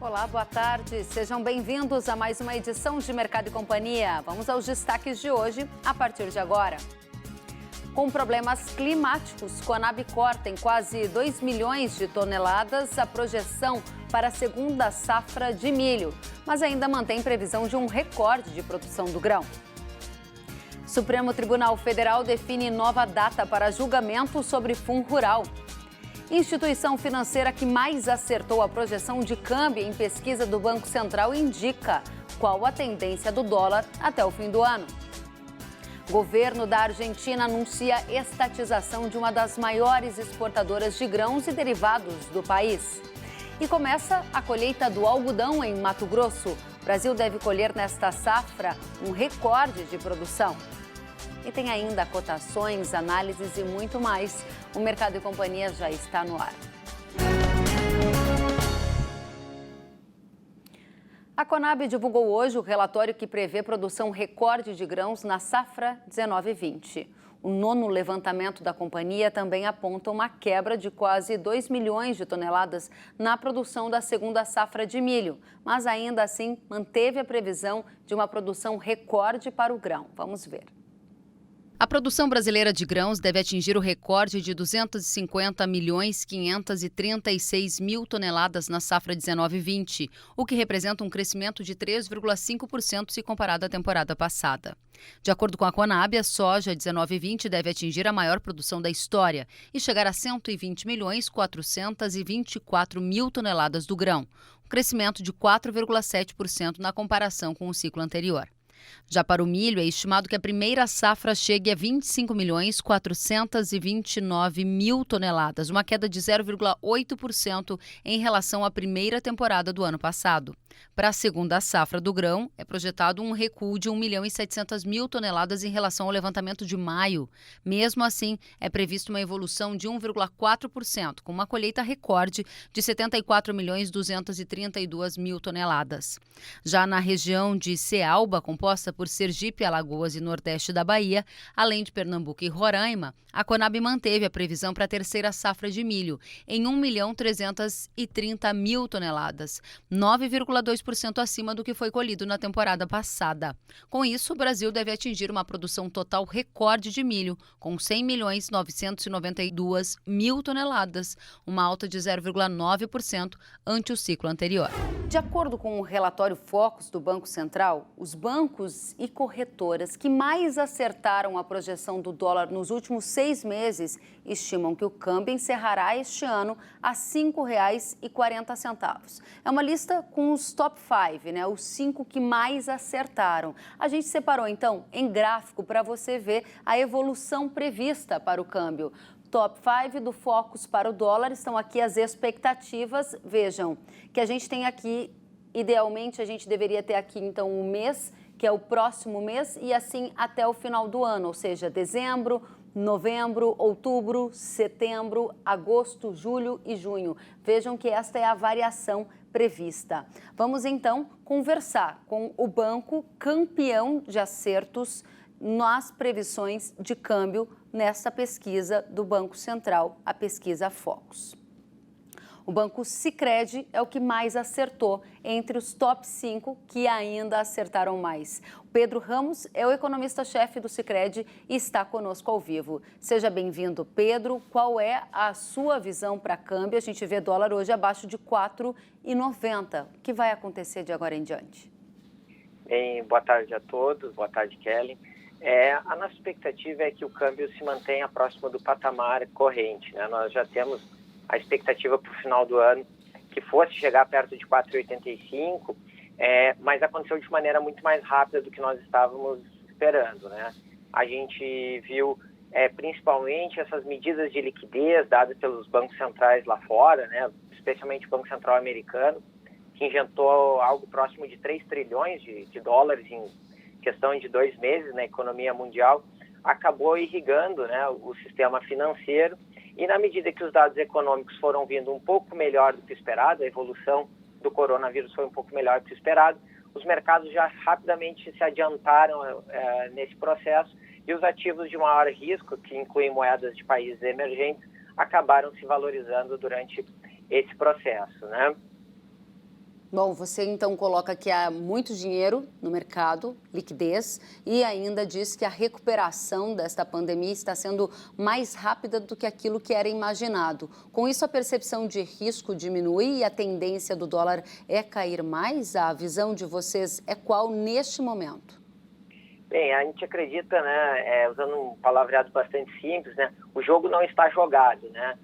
Olá, boa tarde. Sejam bem-vindos a mais uma edição de Mercado e Companhia. Vamos aos destaques de hoje, a partir de agora. Com problemas climáticos, Conab corta em quase 2 milhões de toneladas a projeção para a segunda safra de milho, mas ainda mantém previsão de um recorde de produção do grão. Supremo Tribunal Federal define nova data para julgamento sobre fundo rural. Instituição financeira que mais acertou a projeção de câmbio em pesquisa do Banco Central indica qual a tendência do dólar até o fim do ano. Governo da Argentina anuncia estatização de uma das maiores exportadoras de grãos e derivados do país. E começa a colheita do algodão em Mato Grosso. O Brasil deve colher nesta safra um recorde de produção. E tem ainda cotações, análises e muito mais. O Mercado e Companhia já está no ar. A Conab divulgou hoje o relatório que prevê produção recorde de grãos na safra 19/20. O nono levantamento da companhia também aponta uma quebra de quase 2 milhões de toneladas na produção da segunda safra de milho, mas ainda assim manteve a previsão de uma produção recorde para o grão. Vamos ver. A produção brasileira de grãos deve atingir o recorde de 250.536.000 toneladas na safra 19/20, o que representa um crescimento de 3,5% se comparado à temporada passada. De acordo com a Conab, a soja 19/20 deve atingir a maior produção da história e chegar a 120.424.000 toneladas do grão, um crescimento de 4,7% na comparação com o ciclo anterior. Já para o milho, é estimado que a primeira safra chegue a 25.429.000 toneladas, uma queda de 0,8% em relação à primeira temporada do ano passado. Para a segunda safra do grão, é projetado um recuo de 1.700.000 toneladas em relação ao levantamento de maio. Mesmo assim, é previsto uma evolução de 1,4%, com uma colheita recorde de 74.232.000 toneladas. Já na região de Cealba, composta por Sergipe, Alagoas e Nordeste da Bahia, além de Pernambuco e Roraima, a Conab manteve a previsão para a terceira safra de milho em 1.330.000 toneladas, 9,2% acima do que foi colhido na temporada passada. Com isso, o Brasil deve atingir uma produção total recorde de milho, com 100.992.000 toneladas, uma alta de 0,9% ante o ciclo anterior. De acordo com o relatório Focus do Banco Central, os bancos e corretoras que mais acertaram a projeção do dólar nos últimos 6 meses estimam que o câmbio encerrará este ano a R$ 5,40. É uma lista com os top 5, os 5 que mais acertaram. A gente separou, então, em gráfico para você ver a evolução prevista para o câmbio. Top 5 do Focus para o dólar, estão aqui as expectativas. Vejam que a gente tem aqui, idealmente a gente deveria ter aqui então um mês, que é o próximo mês, e assim até o final do ano, ou seja, dezembro, novembro, outubro, setembro, agosto, julho e junho. Vejam que esta é a variação prevista. Vamos então conversar com o banco campeão de acertos nas previsões de câmbio nesta pesquisa do Banco Central, a pesquisa Focus. O Banco Sicredi é o que mais acertou entre os top 5 que ainda acertaram mais. O Pedro Ramos é o economista-chefe do Sicredi e está conosco ao vivo. Seja bem-vindo, Pedro. Qual é a sua visão para câmbio? A gente vê dólar hoje abaixo de R$ 4,90. O que vai acontecer de agora em diante? Bem, boa tarde a todos. Boa tarde, Kelly. A nossa expectativa é que o câmbio se mantenha próximo do patamar corrente, né? Nós já temos a expectativa para o final do ano que fosse chegar perto de 4,85, mas aconteceu de maneira muito mais rápida do que nós estávamos esperando, né? A gente viu principalmente essas medidas de liquidez dadas pelos bancos centrais lá fora, né? Especialmente o Banco Central americano, que injetou algo próximo de 3 trilhões de dólares em questão de 2 meses na economia mundial, acabou irrigando, né, o sistema financeiro. E na medida que os dados econômicos foram vindo um pouco melhor do que esperado, a evolução do coronavírus foi um pouco melhor do que esperado, os mercados já rapidamente se adiantaram nesse processo e os ativos de maior risco, que incluem moedas de países emergentes, acabaram se valorizando durante esse processo, né? Bom, você então coloca que há muito dinheiro no mercado, liquidez, e ainda diz que a recuperação desta pandemia está sendo mais rápida do que aquilo que era imaginado. Com isso, a percepção de risco diminui e a tendência do dólar é cair mais? A visão de vocês é qual neste momento? Bem, a gente acredita, né, usando um palavreado bastante simples, né, o jogo não está jogado, né?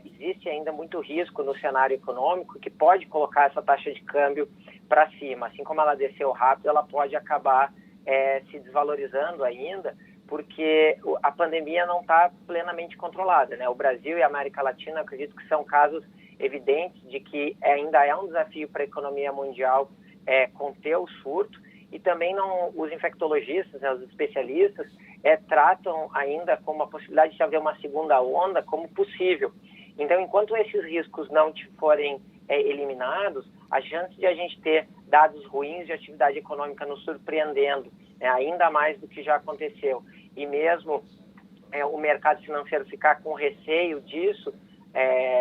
Existe ainda muito risco no cenário econômico que pode colocar essa taxa de câmbio para cima. Assim como ela desceu rápido, ela pode acabar se desvalorizando ainda, porque a pandemia não está plenamente controlada, né? O Brasil e a América Latina, acredito que são casos evidentes de que ainda é um desafio para a economia mundial conter o surto, e também os infectologistas, né, os especialistas, tratam ainda como a possibilidade de haver uma segunda onda como possível. Então, enquanto esses riscos não forem eliminados, a chance de a gente ter dados ruins de atividade econômica nos surpreendendo ainda mais do que já aconteceu, e mesmo o mercado financeiro ficar com receio disso,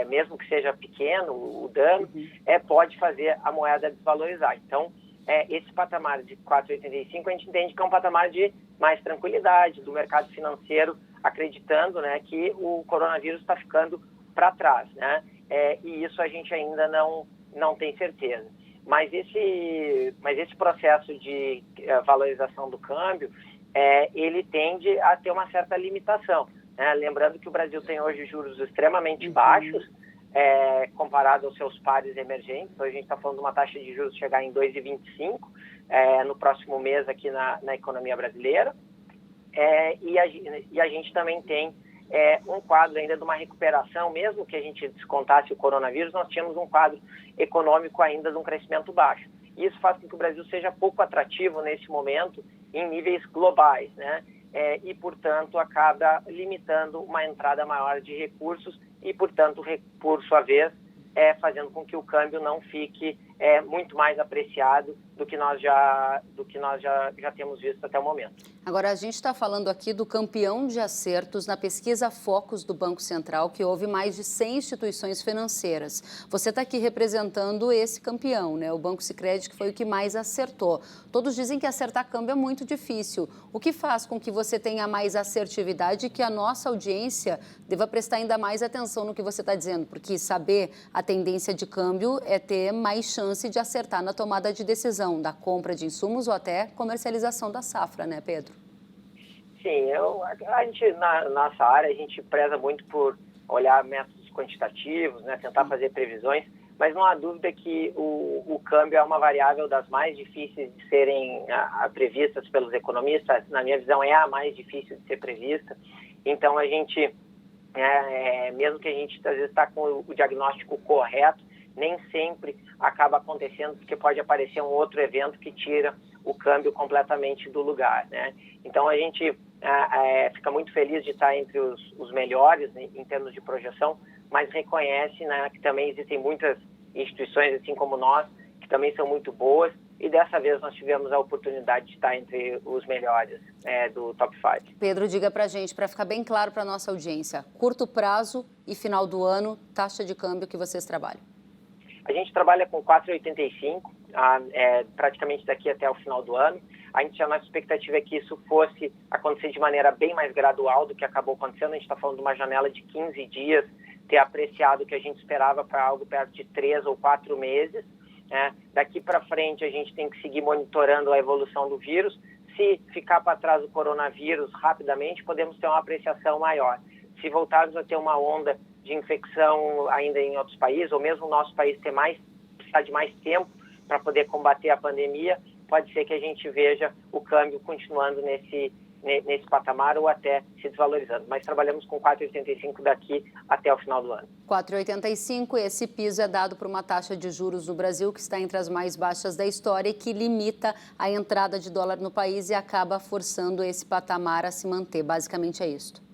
mesmo que seja pequeno o dano, pode fazer a moeda desvalorizar. Então, esse patamar de 4,85 a gente entende que é um patamar de mais tranquilidade do mercado financeiro, acreditando, né, que o coronavírus está ficando para trás, né? E isso a gente ainda não tem certeza. Mas esse processo de valorização do câmbio, ele tende a ter uma certa limitação, né? Lembrando que o Brasil tem hoje juros extremamente baixos, comparado aos seus pares emergentes. Então, a gente está falando de uma taxa de juros chegar em 2,25 no próximo mês aqui na economia brasileira. E a gente também tem um quadro ainda de uma recuperação, mesmo que a gente descontasse o coronavírus, nós tínhamos um quadro econômico ainda de um crescimento baixo. Isso faz com que o Brasil seja pouco atrativo nesse momento em níveis globais, né? E, portanto, acaba limitando uma entrada maior de recursos e, portanto, por sua vez, fazendo com que o câmbio não fique muito mais apreciado do que nós já temos visto até o momento. Agora, a gente está falando aqui do campeão de acertos na pesquisa Focus do Banco Central, que houve mais de 100 instituições financeiras. Você está aqui representando esse campeão, né? O Banco Sicredi, que foi o que mais acertou. Todos dizem que acertar câmbio é muito difícil. O que faz com que você tenha mais assertividade e que a nossa audiência deva prestar ainda mais atenção no que você está dizendo? Porque saber a tendência de câmbio é ter mais chance de acertar na tomada de decisão da compra de insumos ou até comercialização da safra, né, Pedro? Sim, a gente, na nossa área, a gente preza muito por olhar métodos quantitativos, né, tentar fazer previsões, mas não há dúvida que o câmbio é uma variável das mais difíceis de serem previstas pelos economistas. Na minha visão, é a mais difícil de ser prevista. Então, a gente, mesmo que a gente às vezes está com o diagnóstico correto, nem sempre acaba acontecendo, porque pode aparecer um outro evento que tira o câmbio completamente do lugar, né? Então, a gente fica muito feliz de estar entre os melhores, né, em termos de projeção, mas reconhece, né, que também existem muitas instituições, assim como nós, que também são muito boas, e dessa vez nós tivemos a oportunidade de estar entre os melhores do Top 5. Pedro, diga para a gente, para ficar bem claro para a nossa audiência, curto prazo e final do ano, taxa de câmbio que vocês trabalham? A gente trabalha com 4,85, praticamente daqui até o final do ano. A nossa expectativa é que isso fosse acontecer de maneira bem mais gradual do que acabou acontecendo. A gente está falando de uma janela de 15 dias, ter apreciado o que a gente esperava para algo perto de 3 ou 4 meses. Daqui para frente, a gente tem que seguir monitorando a evolução do vírus. Se ficar para trás o coronavírus rapidamente, podemos ter uma apreciação maior. Se voltarmos a ter uma onda de infecção ainda em outros países, ou mesmo o nosso país precisar de mais tempo para poder combater a pandemia, pode ser que a gente veja o câmbio continuando nesse patamar ou até se desvalorizando. Mas trabalhamos com 4,85 daqui até o final do ano. 4,85, esse piso é dado por uma taxa de juros no Brasil que está entre as mais baixas da história e que limita a entrada de dólar no país e acaba forçando esse patamar a se manter. Basicamente é isso.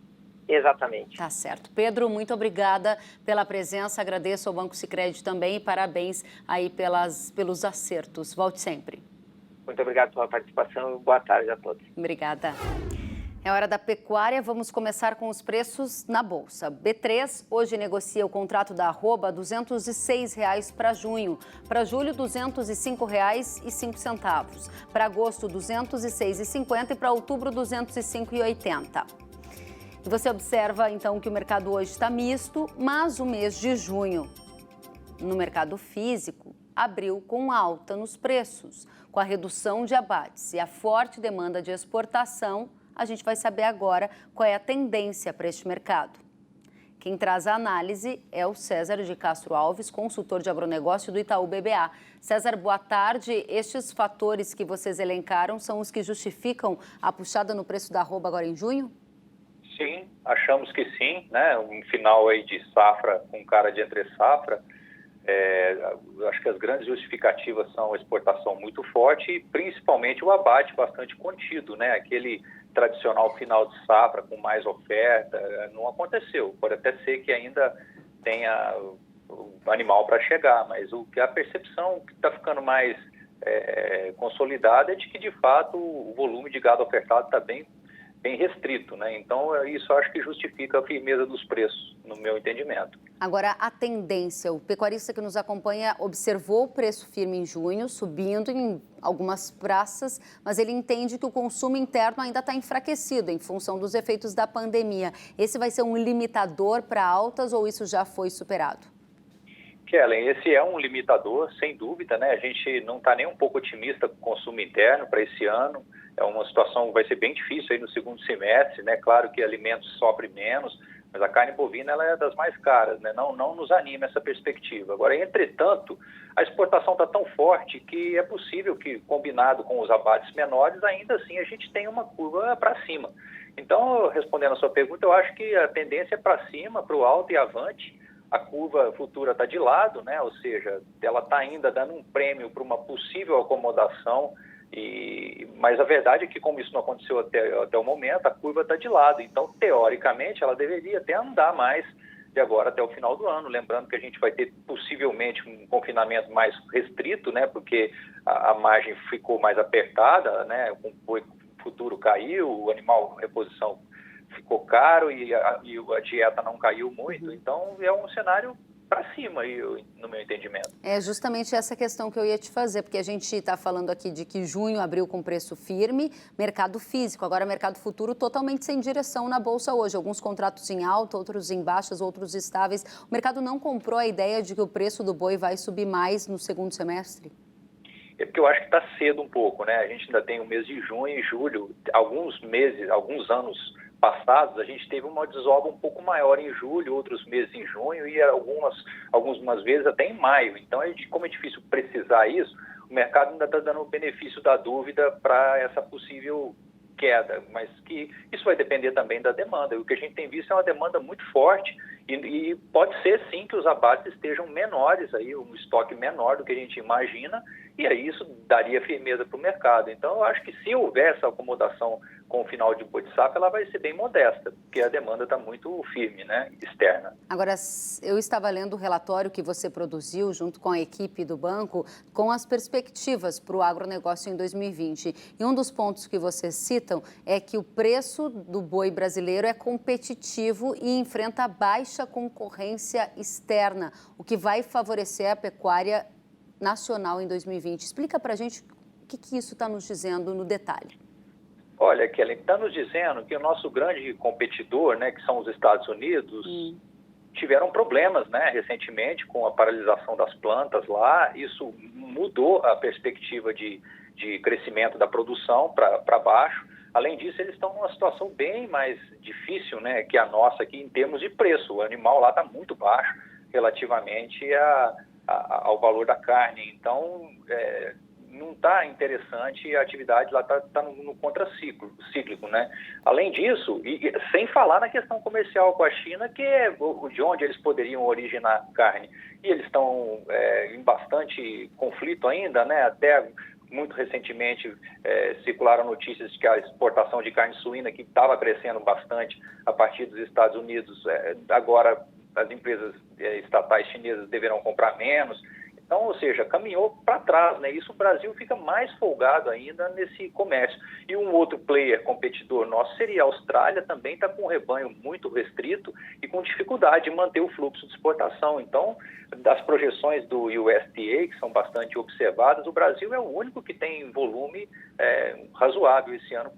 Exatamente. Tá certo. Pedro, muito obrigada pela presença, agradeço ao Banco Sicredi também e parabéns aí pelos acertos. Volte sempre. Muito obrigado pela participação e boa tarde a todos. Obrigada. É hora da pecuária, vamos começar com os preços na Bolsa. B3 hoje negocia o contrato da arroba R$ 206,00 para junho. Para julho, R$ 205,05. Para agosto, R$ 206,50 e para outubro, R$ 205,80. E você observa, então, que o mercado hoje está misto, mas o mês de junho, no mercado físico, abriu com alta nos preços. Com a redução de abates e a forte demanda de exportação, a gente vai saber agora qual é a tendência para este mercado. Quem traz a análise é o César de Castro Alves, consultor de agronegócio do Itaú BBA. César, boa tarde. Estes fatores que vocês elencaram são os que justificam a puxada no preço da arroba agora em junho? Sim, achamos que sim, né? Um final aí de safra com cara de entre safra. Acho que as grandes justificativas são a exportação muito forte e principalmente o abate bastante contido, né? Aquele tradicional final de safra com mais oferta não aconteceu. Pode até ser que ainda tenha o animal para chegar, mas a percepção que está ficando mais consolidada é de que, de fato, o volume de gado ofertado está bem restrito, né? Então, isso acho que justifica a firmeza dos preços, no meu entendimento. Agora, a tendência, o pecuarista que nos acompanha observou o preço firme em junho, subindo em algumas praças, mas ele entende que o consumo interno ainda está enfraquecido em função dos efeitos da pandemia. Esse vai ser um limitador para altas ou isso já foi superado? Kellen, esse é um limitador, sem dúvida, né? A gente não está nem um pouco otimista com o consumo interno para esse ano. É uma situação que vai ser bem difícil aí no segundo semestre, né? Claro que alimentos sofrem menos, mas a carne bovina ela é das mais caras, né? Não nos anima essa perspectiva. Agora, entretanto, a exportação está tão forte que é possível que, combinado com os abates menores, ainda assim a gente tenha uma curva para cima. Então, respondendo a sua pergunta, eu acho que a tendência é para cima, para o alto e avante. A curva futura está de lado, né? Ou seja, ela está ainda dando um prêmio para uma possível acomodação, mas a verdade é que, como isso não aconteceu até o momento, a curva está de lado. Então, teoricamente, ela deveria até andar mais de agora até o final do ano. Lembrando que a gente vai ter possivelmente um confinamento mais restrito, né? Porque a margem ficou mais apertada, né? O futuro caiu, o animal reposição ficou caro e a dieta não caiu muito. Então, é um cenário para cima, no meu entendimento. É justamente essa questão que eu ia te fazer, porque a gente está falando aqui de que junho abriu com preço firme, mercado físico, agora mercado futuro totalmente sem direção na Bolsa hoje. Alguns contratos em alta, outros em baixas, outros estáveis. O mercado não comprou a ideia de que o preço do boi vai subir mais no segundo semestre? É porque eu acho que está cedo um pouco, né? A gente ainda tem o mês de junho e julho, alguns anos passados, a gente teve uma desova um pouco maior em julho, outros meses em junho e algumas vezes até em maio. Então, como é difícil precisar isso, o mercado ainda está dando o benefício da dúvida para essa possível queda, mas que isso vai depender também da demanda. O que a gente tem visto é uma demanda muito forte e pode ser sim que os abates estejam menores, aí, um estoque menor do que a gente imagina, e aí isso daria firmeza para o mercado. Então, eu acho que se houver essa acomodação com o final de boi de safra, ela vai ser bem modesta, porque a demanda está muito firme, né, externa. Agora, eu estava lendo o relatório que você produziu junto com a equipe do banco com as perspectivas para o agronegócio em 2020. E um dos pontos que vocês citam é que o preço do boi brasileiro é competitivo e enfrenta baixa concorrência externa, o que vai favorecer a pecuária nacional em 2020. Explica para a gente o que isso está nos dizendo no detalhe. Olha, Kellen, está nos dizendo que o nosso grande competidor, né, que são os Estados Unidos, tiveram problemas, né, recentemente com a paralisação das plantas lá. Isso mudou a perspectiva de crescimento da produção para baixo. Além disso, eles estão numa situação bem mais difícil, né, que a nossa aqui em termos de preço. O animal lá está muito baixo relativamente ao valor da carne. Então, não está interessante e a atividade lá está no contracíclico, né? Além disso, e sem falar na questão comercial com a China, que é de onde eles poderiam originar carne. E eles estão em bastante conflito ainda, né? Até muito recentemente circularam notícias de que a exportação de carne suína, que estava crescendo bastante a partir dos Estados Unidos, agora as empresas estatais chinesas deverão comprar menos. Então, ou seja, caminhou para trás, né? Isso o Brasil fica mais folgado ainda nesse comércio. E um outro player competidor nosso seria a Austrália, também está com um rebanho muito restrito e com dificuldade de manter o fluxo de exportação. Então, das projeções do USDA, que são bastante observadas, o Brasil é o único que tem volume razoável esse ano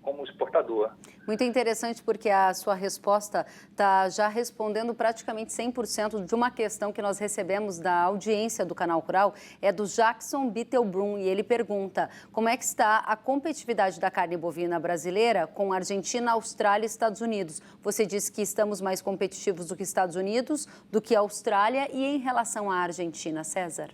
como exportador. Muito interessante, porque a sua resposta está já respondendo praticamente 100% de uma questão que nós recebemos da audiência do Canal Rural, é do Jackson Bittelbrun, e ele pergunta: como é que está a competitividade da carne bovina brasileira com Argentina, Austrália e Estados Unidos? Você disse que estamos mais competitivos do que Estados Unidos, do que a Austrália, e em relação à Argentina, César?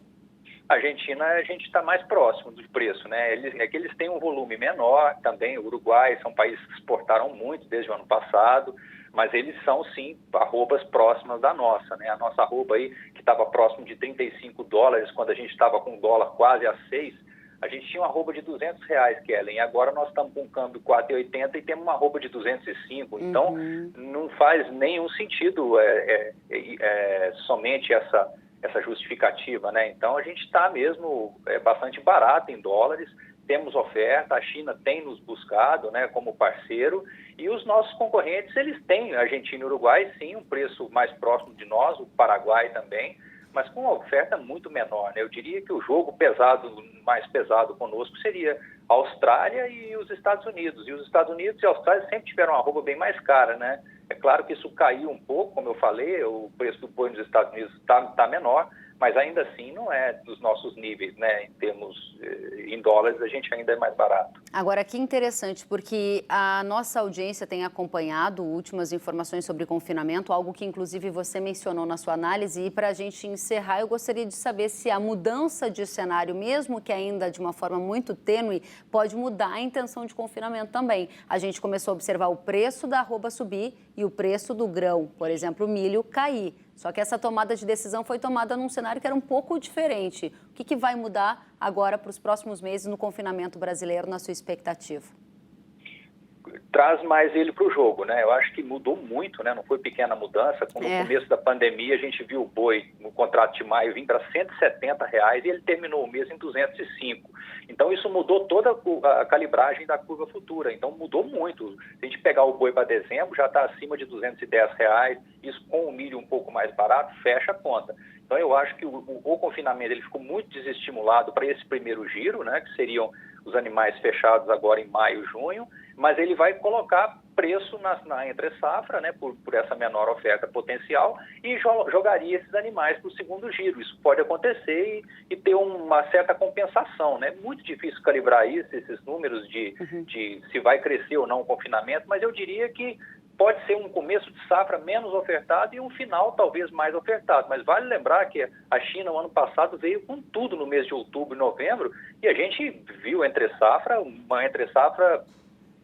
A Argentina, a gente está mais próximo do preço, né? Eles têm um volume menor também. O Uruguai são países que exportaram muito desde o ano passado, mas eles são, sim, arrobas próximas da nossa, né? A nossa arroba aí, que estava próximo de $35, quando a gente estava com o dólar quase a 6, a gente tinha uma arroba de R$200, Kellen, e agora nós estamos com um câmbio 4,80 e temos uma arroba de 205. Então, não faz nenhum sentido somente essa justificativa, né? Então a gente está mesmo bastante barato em dólares, temos oferta, a China tem nos buscado, né, como parceiro, e os nossos concorrentes, eles têm, Argentina e Uruguai, sim, um preço mais próximo de nós, o Paraguai também, mas com uma oferta muito menor, né? Eu diria que o jogo mais pesado conosco seria a Austrália e os Estados Unidos. E os Estados Unidos e a Austrália sempre tiveram uma arroba bem mais cara, né? É claro que isso caiu um pouco, como eu falei, o preço do boi nos Estados Unidos está menor, mas ainda assim não é dos nossos níveis, né? Em termos em dólares, a gente ainda é mais barato. Agora, que interessante, porque a nossa audiência tem acompanhado últimas informações sobre confinamento, algo que inclusive você mencionou na sua análise, e para a gente encerrar, eu gostaria de saber se a mudança de cenário, mesmo que ainda de uma forma muito tênue, pode mudar a intenção de confinamento também. A gente começou a observar o preço da arroba subir e o preço do grão, por exemplo, o milho, cair. Só que essa tomada de decisão foi tomada num cenário que era um pouco diferente. O que vai mudar agora para os próximos meses no confinamento brasileiro, na sua expectativa? Traz mais ele para o jogo, né? Eu acho que mudou muito, né? Não foi pequena mudança. Como no começo da pandemia, a gente viu o boi no contrato de maio vir para R$170 e ele terminou o mês em 205. Então, isso mudou toda a calibragem da curva futura. Então, mudou muito. Se a gente pegar o boi para dezembro, já está acima de R$210. Isso com o milho um pouco mais barato, fecha a conta. Então, eu acho que o confinamento ele ficou muito desestimulado para esse primeiro giro, né? Que seriam os animais fechados agora em maio, junho, mas ele vai colocar preço na entre-safra, né, por essa menor oferta potencial, e jogaria esses animais para o segundo giro. Isso pode acontecer e ter uma certa compensação, né? Muito difícil calibrar esses números de se vai crescer ou não o confinamento, mas eu diria que pode ser um começo de safra menos ofertado e um final talvez mais ofertado. Mas vale lembrar que a China, no ano passado, veio com tudo no mês de outubro e novembro, e a gente viu uma entre-safra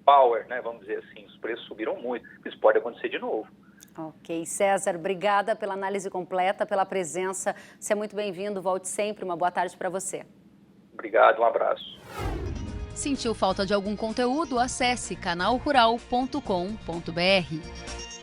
power, né? Vamos dizer assim, os preços subiram muito. Isso pode acontecer de novo. Ok, César, obrigada pela análise completa, pela presença. Você é muito bem-vindo, volte sempre. Uma boa tarde para você. Obrigado, um abraço. Sentiu falta de algum conteúdo? Acesse canalrural.com.br.